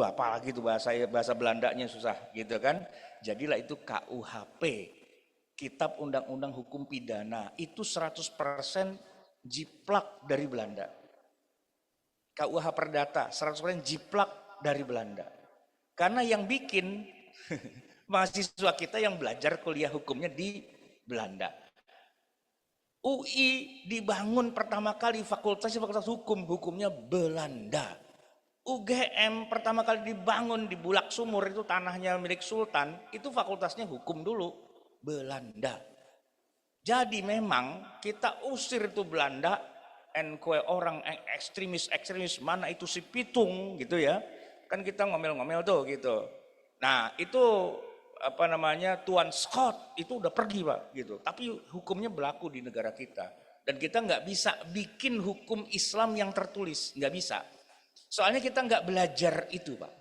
apalagi itu bahasa Belandanya susah, gitu kan? Jadilah itu KUHP, Kitab Undang-Undang Hukum Pidana, itu 100% jiplak dari Belanda. KUH Perdata 100% jiplak dari Belanda. Karena yang bikin mahasiswa kita yang belajar kuliah hukumnya di Belanda. UI dibangun pertama kali fakultas hukum, hukumnya Belanda. UGM pertama kali dibangun di Bulak Sumur, itu tanahnya milik Sultan, itu fakultasnya hukum dulu, Belanda. Jadi memang kita usir itu Belanda, kue orang ekstremis mana itu si Pitung gitu ya. Kan kita ngomel-ngomel tuh gitu. Nah, itu apa namanya, Tuan Scott itu udah pergi Pak gitu. Tapi hukumnya berlaku di negara kita. Dan kita nggak bisa bikin hukum Islam yang tertulis, nggak bisa. Soalnya kita nggak belajar itu Pak.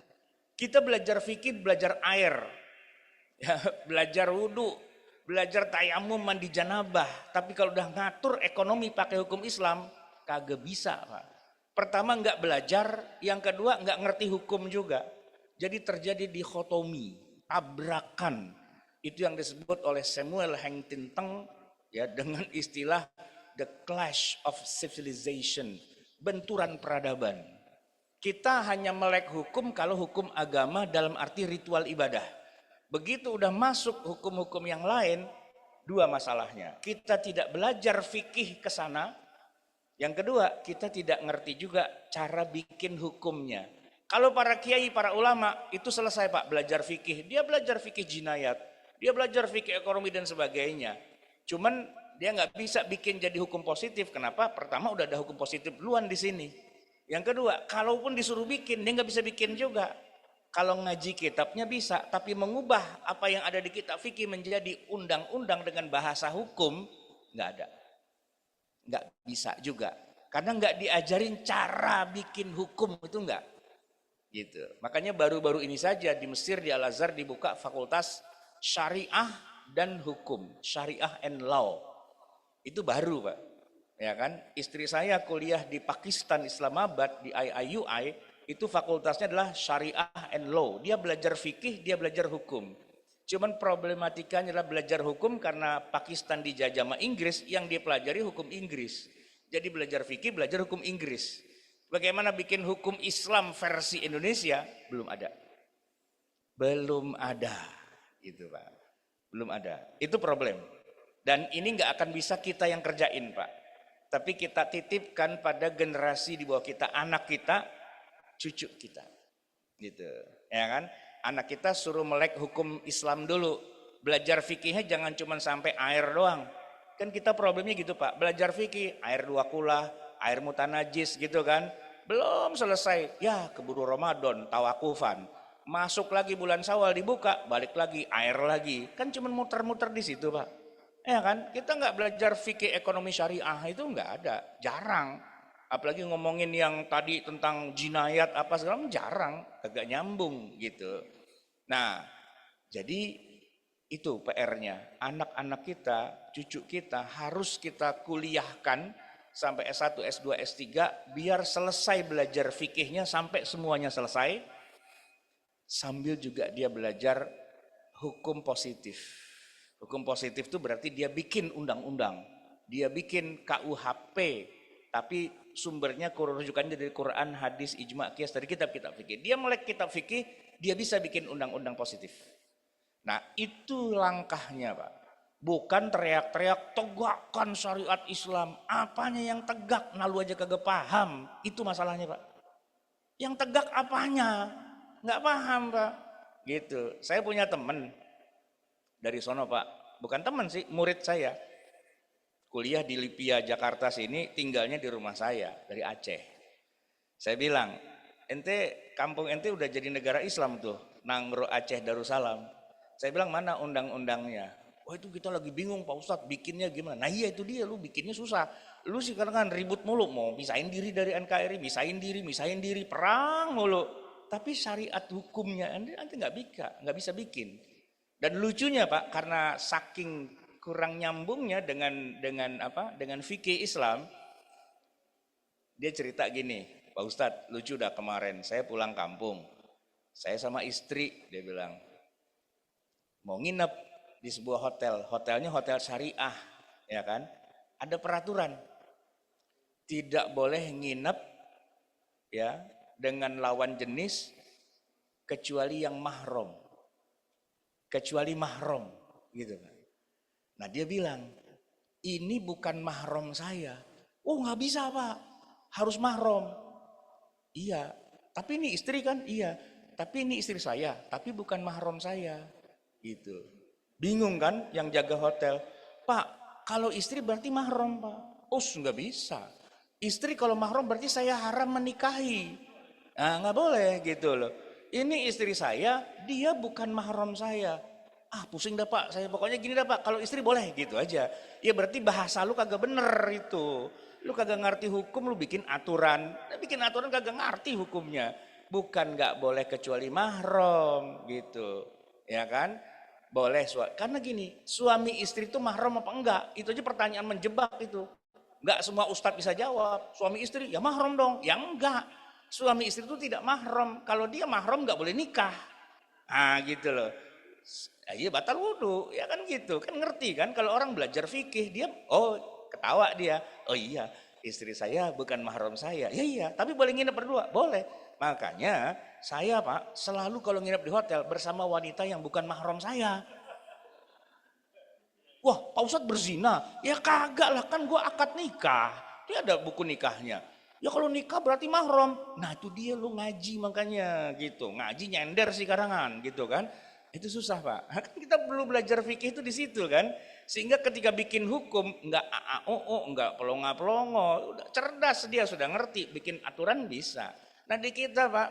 Kita belajar fikih, belajar air, ya, belajar wudhu, belajar tayamum, mandi janabah. Tapi kalau udah ngatur ekonomi pakai hukum Islam, kagak bisa Pak. Pertama nggak belajar, yang kedua nggak ngerti hukum juga. Jadi terjadi dikotomi, tabrakan. Itu yang disebut oleh Samuel Huntington ya dengan istilah the clash of civilization, benturan peradaban. Kita hanya melek hukum kalau hukum agama dalam arti ritual ibadah. Begitu udah masuk hukum-hukum yang lain, dua masalahnya. Kita tidak belajar fikih ke sana. Yang kedua, kita tidak ngerti juga cara bikin hukumnya. Kalau para kiai, para ulama, itu selesai Pak belajar fikih. Dia belajar fikih jinayat, dia belajar fikih ekonomi dan sebagainya. Cuman dia nggak bisa bikin jadi hukum positif. Kenapa? Pertama udah ada hukum positif duluan di sini. Yang kedua, kalaupun disuruh bikin, dia nggak bisa bikin juga. Kalau ngaji kitabnya bisa, tapi mengubah apa yang ada di kitab fikih menjadi undang-undang dengan bahasa hukum, nggak ada. Nggak bisa juga. Karena nggak diajarin cara bikin hukum, itu nggak. Gitu. Makanya baru-baru ini saja di Mesir, di Al-Azhar dibuka fakultas syariah dan hukum, syariah and law. Itu baru Pak. Ya kan? Istri saya kuliah di Pakistan, Islamabad, di IIUI, itu fakultasnya adalah syariah and law. Dia belajar fikih, dia belajar hukum. Cuman problematikanya adalah belajar hukum karena Pakistan dijajah sama Inggris, yang dia pelajari hukum Inggris. Jadi belajar fikih, belajar hukum Inggris. Bagaimana bikin hukum Islam versi Indonesia? Belum ada. Belum ada. Gitu Pak. Belum ada. Itu problem. Dan ini nggak akan bisa kita yang kerjain Pak. Tapi kita titipkan pada generasi di bawah kita, anak kita, cucu kita. Gitu. Ya kan? Anak kita suruh melek hukum Islam dulu. Belajar fikihnya jangan cuma sampai air doang. Kan kita problemnya gitu Pak. Belajar fikih, air dua kula, air mutanajis gitu kan. Belum selesai. Ya keburu Ramadan, tawakufan. Masuk lagi bulan Syawal dibuka, balik lagi, air lagi. Kan cuma muter-muter di situ Pak. Ya kan, kita nggak belajar fikih ekonomi syariah itu nggak ada, jarang. Apalagi ngomongin yang tadi tentang jinayat apa segala macam jarang, agak nyambung gitu. Nah, jadi itu PR-nya. Anak-anak kita, cucu kita harus kita kuliahkan sampai S1, S2, S3 biar selesai belajar fikihnya sampai semuanya selesai. Sambil juga dia belajar hukum positif. Hukum positif itu berarti dia bikin undang-undang, dia bikin KUHP, tapi sumbernya rujukannya dari Quran, hadis, ijma, qiyas, dari kitab-kitab fikih. Dia melek kitab fikih, dia bisa bikin undang-undang positif. Nah itu langkahnya Pak. Bukan teriak-teriak tegakkan syariat Islam. Apanya yang tegak? Nah lu aja kagak paham. Itu masalahnya Pak. Yang tegak apanya? Nggak paham Pak. Gitu. Saya punya teman dari sono Pak, bukan teman sih, murid saya. Kuliah di Lipia, Jakarta sini, tinggalnya di rumah saya, dari Aceh. Saya bilang, ente, kampung ente udah jadi negara Islam tuh, Nangro Aceh Darussalam. Saya bilang, mana undang-undangnya? Wah itu kita lagi bingung Pak Ustadz, bikinnya gimana? Nah iya itu dia, lu bikinnya susah. Lu sih kan ribut mulu, mau misahin diri dari NKRI, misahin diri, perang mulu. Tapi syariat hukumnya, ente nggak bisa bikin. Dan lucunya Pak, karena saking kurang nyambungnya dengan fikih Islam, dia cerita gini, Pak Ustadz, lucu dah kemarin saya pulang kampung, saya sama istri, dia bilang, mau nginep di sebuah hotel, hotelnya hotel syariah, ya kan? Ada peraturan, tidak boleh nginep ya dengan lawan jenis kecuali yang mahram. Kecuali mahram gitu kan. Nah dia bilang ini bukan mahram saya. Oh nggak bisa Pak, harus mahram. Iya, tapi ini istri kan? Iya, tapi ini istri saya, tapi bukan mahram saya. Gitu. Bingung kan yang jaga hotel? Pak, kalau istri berarti mahram Pak. Oh nggak bisa. Istri kalau mahram berarti saya haram menikahi. Nah nggak boleh gitu loh. Ini istri saya, dia bukan mahram saya. Ah pusing dah Pak, saya pokoknya gini dah Pak, kalau istri boleh gitu aja. Ya berarti bahasa lu kagak bener itu. Lu kagak ngerti hukum, lu bikin aturan. Bikin aturan kagak ngerti hukumnya. Bukan nggak boleh kecuali mahram gitu. Ya kan? Boleh, karena gini, suami istri itu mahram apa enggak? Itu aja pertanyaan menjebak itu. Enggak semua ustadz bisa jawab. Suami istri, ya mahram dong. Ya enggak. Suami istri itu tidak mahram. Kalau dia mahram nggak boleh nikah. Ah gitu loh. Iya batal wudhu, ya kan gitu. Kan ngerti kan kalau orang belajar fikih dia, oh Ketawa dia. Oh iya, istri saya bukan mahram saya. Ya iya, tapi boleh nginep berdua? Boleh. Makanya saya Pak selalu kalau nginep di hotel bersama wanita yang bukan mahram saya. Wah, Pak Ustadz berzina. Ya kagak lah, kan gue akad nikah. Dia ada buku nikahnya. Ya kalau nikah berarti mahram. Nah itu dia lu ngaji makanya gitu. Ngaji nyender sih karangan gitu kan. Itu susah Pak. Kan kita perlu belajar fikih itu di situ kan. Sehingga ketika bikin hukum nggak AAOO, nggak pelongo-pelongo, udah cerdas dia sudah ngerti, bikin aturan bisa. Nah di kita Pak,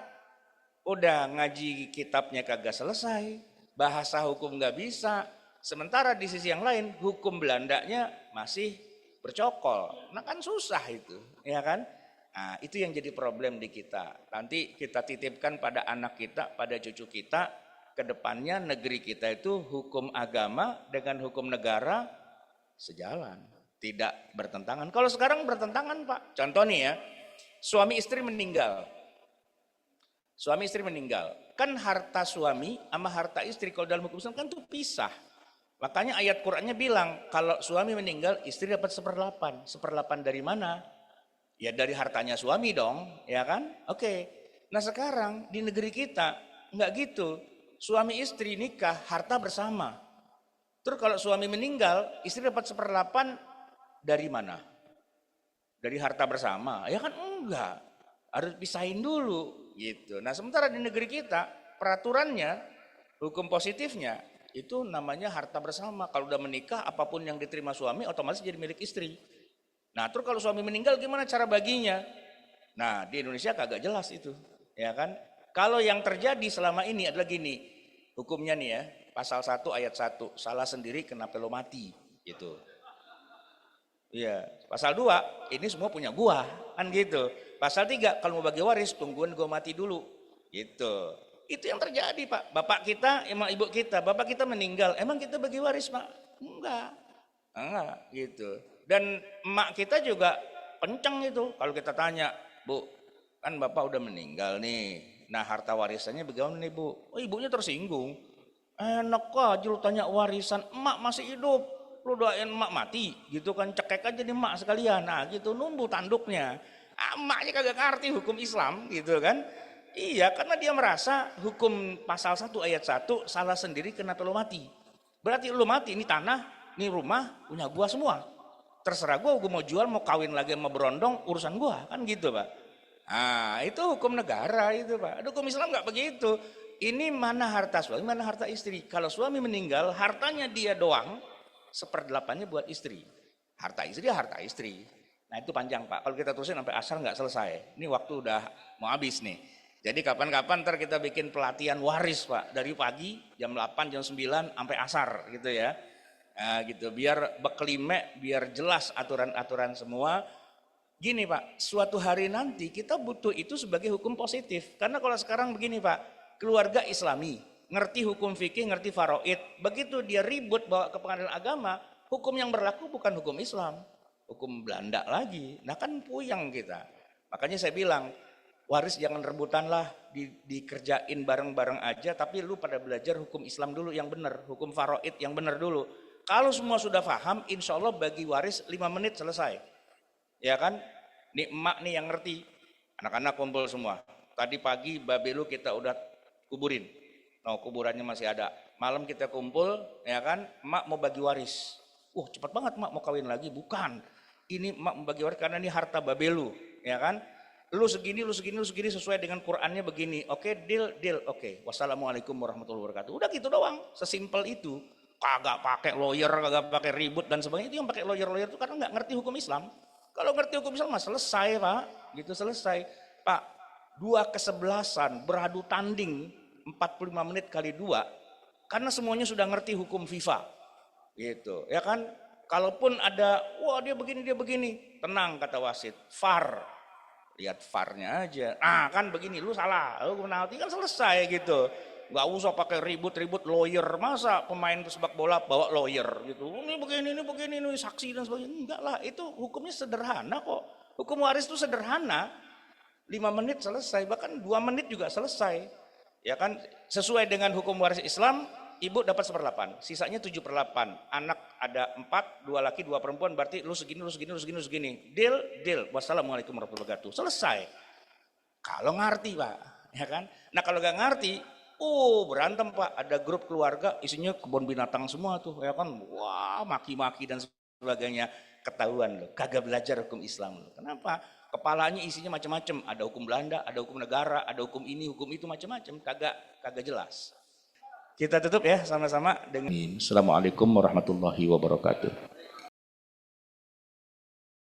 udah ngaji kitabnya kagak selesai, bahasa hukum nggak bisa. Sementara di sisi yang lain hukum Belandanya masih bercokol. Nah kan susah itu, ya kan? Nah, itu yang jadi problem di kita. Nanti kita titipkan pada anak kita, pada cucu kita, ke depannya negeri kita itu hukum agama dengan hukum negara sejalan, tidak bertentangan. Kalau sekarang bertentangan Pak. Contoh nih ya, suami istri meninggal. Suami istri meninggal. Kan harta suami sama harta istri kalau dalam hukum Islam kan itu pisah. Makanya ayat Qur'annya bilang kalau suami meninggal istri dapat 1/8. 1/8 dari mana? Ya dari hartanya suami dong, ya kan? Oke. Nah sekarang di negeri kita nggak gitu. Suami istri nikah harta bersama. Terus kalau suami meninggal istri dapat 1/8 dari mana? Dari harta bersama? Ya kan enggak. Harus pisahin dulu gitu. Nah sementara di negeri kita peraturannya hukum positifnya itu namanya harta bersama. Kalau udah menikah apapun yang diterima suami otomatis jadi milik istri. Nah terus kalau suami meninggal gimana cara baginya? Nah di Indonesia kagak jelas itu, ya kan? Kalau yang terjadi selama ini adalah gini, hukumnya nih ya, pasal 1 ayat 1, salah sendiri kenapa lo mati gitu. Iya, pasal 2 ini semua punya gua kan gitu. Pasal 3 kalau mau bagi waris tungguin gua mati dulu gitu. Itu yang terjadi Pak. Bapak kita, emang ibu kita, bapak kita meninggal, emang kita bagi waris Pak? Enggak gitu. Dan emak kita juga kenceng itu. Kalau kita tanya, Bu, kan bapak udah meninggal nih. Nah harta warisannya bagaimana nih Bu? Oh ibunya tersinggung. Enak aja lu tanya warisan, emak masih hidup. Lu doain emak mati gitu kan, cekek aja nih emak sekalian. Nah gitu numbuh tanduknya. Emaknya kagak ngerti hukum Islam gitu kan. Iya, karena dia merasa hukum pasal 1 ayat 1 salah sendiri kenapa lo mati. Berarti lo mati, ini tanah, ini rumah, punya gua semua. Terserah gua mau jual, mau kawin lagi sama berondong, urusan gua, kan gitu Pak. Nah, itu hukum negara itu Pak. Hukum Islam nggak begitu. Ini mana harta suami, mana harta istri. Kalau suami meninggal, hartanya dia doang, 1/8-nya buat istri. Harta istri ya harta istri. Nah itu panjang Pak. Kalau kita terusin sampai asar nggak selesai. Ini waktu udah mau habis nih. Jadi kapan-kapan ntar kita bikin pelatihan waris Pak. Dari pagi jam 8, jam 9 sampai asar gitu ya. Nah gitu biar bekelime, biar jelas aturan-aturan semua. Gini Pak, suatu hari nanti kita butuh itu sebagai hukum positif. Karena kalau sekarang begini Pak, keluarga Islami, ngerti hukum fikih, ngerti faraid. Begitu dia ribut bawa ke pengadilan agama, hukum yang berlaku bukan hukum Islam. Hukum Belanda lagi. Nah kan puyeng kita. Makanya saya bilang, waris jangan rebutan lah, dikerjain bareng-bareng aja, tapi lu pada belajar hukum Islam dulu yang benar, hukum faraid yang benar dulu. Kalau semua sudah paham, insya Allah bagi waris 5 menit selesai. Ya kan? Nih emak nih yang ngerti, anak-anak kumpul semua. Tadi pagi babe lu kita udah kuburin, no kuburannya masih ada. Malam kita kumpul, ya kan? Emak mau bagi waris. Cepet banget emak mau kawin lagi, bukan. Ini emak mau bagi waris karena ini harta babe lu, ya kan? Lu segini sesuai dengan Qur'annya begini. Oke, deal. Oke. Wassalamualaikum warahmatullahi wabarakatuh. Udah gitu doang, sesimpel itu. Kagak pakai lawyer, kagak pakai ribut dan sebagainya. Itu yang pakai lawyer itu karena nggak ngerti hukum Islam. Kalau ngerti hukum Islam mah selesai Pak. Gitu selesai. Pak, 2 kesebelasan beradu tanding 45 menit kali 2 karena semuanya sudah ngerti hukum FIFA. Gitu, ya kan? Kalaupun ada, wah dia begini, tenang kata wasit. VAR. Lihat VAR-nya aja. Kan begini, lu salah, lu penalti kan selesai gitu. Nggak usah pakai ribut-ribut lawyer. Masa pemain sepak bola bawa lawyer gitu. Ini begini, ini saksi dan sebagainya. Enggak lah, itu hukumnya sederhana kok. Hukum waris itu sederhana. 5 menit selesai, bahkan 2 menit juga selesai. Ya kan, sesuai dengan hukum waris Islam, ibu dapat 1/8, sisanya 7/8. Anak ada 4, 2 laki, 2 perempuan, berarti lu segini, lu segini, lu segini, lu segini. Deal, deal. Wassalamualaikum warahmatullahi wabarakatuh. Selesai. Kalau ngerti Pak, ya kan? Nah kalau gak ngerti, berantem Pak. Ada grup keluarga, isinya kebun binatang semua tuh, ya kan? Wah, maki-maki dan sebagainya. Ketahuan loh, kagak belajar hukum Islam loh. Kenapa? Kepalanya isinya macam-macam. Ada hukum Belanda, ada hukum negara, ada hukum ini, hukum itu, macam-macam. Kagak jelas. Kita tutup ya sama-sama dengan Assalamualaikum warahmatullahi wabarakatuh.